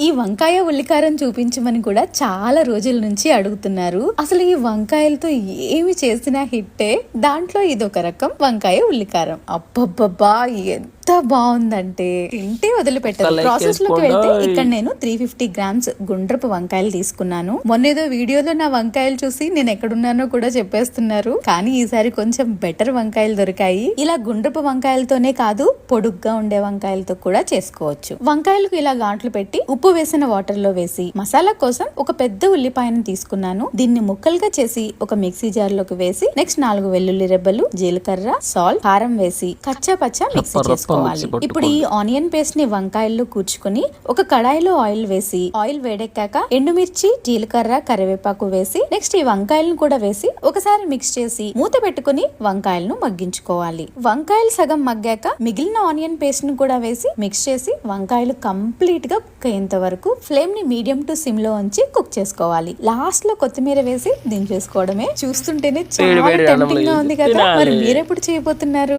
ఈ వంకాయ ఉల్లికారం చూపించమని కూడా చాలా రోజుల నుంచి అడుగుతున్నారు. అసలు ఈ వంకాయలతో ఏమి చేసినా హిట్టే. దాంట్లో ఇదొక రకం వంకాయ ఉల్లికారం. అబ్బబ్బబ్బా ఎంత బాగుందంటే తింటే వదిలిపెట్టారు. ప్రాసెస్ లోకి వెళ్తే ఇక్కడ నేను 350 గ్రామ్స్ గుండ్రపు వంకాయలు తీసుకున్నాను. మొన్నేదో వీడియోలో నా వంకాయలు చూసి నేను ఎక్కడున్నానో కూడా చెప్పేస్తున్నారు. కానీ ఈసారి కొంచెం బెటర్ వంకాయలు దొరికాయి. ఇలా గుండ్రపు వంకాయలతోనే కాదు, పొడుగ్గా ఉండే వంకాయలతో కూడా చేసుకోవచ్చు. వంకాయలకు ఇలా గాంట్లు పెట్టి ఉప్పు వేసిన వాటర్ లో వేసి మసాలా కోసం ఒక పెద్ద ఉల్లిపాయను తీసుకున్నాను. దీన్ని ముక్కలుగా చేసి ఒక మిక్సీ జార్ లోకి వేసి నెక్స్ట్ 4 వెల్లుల్లి రెబ్బలు, జీలకర్ర, సాల్ట్, కారం వేసి కచ్చా పచ్చా మిక్సీ చేసుకోవాలి. ఇప్పుడు ఈ ఆనియన్ పేస్ట్ ని వంకాయల్లో కూర్చుకుని ఒక కడాయిలో ఆయిల్ వేసి ఆయిల్ వేడెక్కాక ఎండుమిర్చి, జీలకర్ర, కరివేపాకు వేసి నెక్స్ట్ ఈ వంకాయలను కూడా వేసి ఒకసారి మిక్స్ చేసి మూత పెట్టుకుని వంకాయలను మగ్గించుకోవాలి. వంకాయలు సగం మగ్గాక మిగిలిన ఆనియన్ పేస్ట్ ని కూడా వేసి మిక్స్ చేసి వంకాయలు కంప్లీట్ గా కుక్ అయ్యేంత వరకు ఫ్లేమ్ ని మీడియం టు సిమ్ లో ఉంచి కుక్ చేసుకోవాలి. లాస్ట్ లో కొత్తిమీర వేసి దించేసుకోవడమే. చూస్తుంటేనే చాలా టెంప్టింగ్ గా ఉంది కదా. మరి మీరెప్పుడు చేయబోతున్నారు?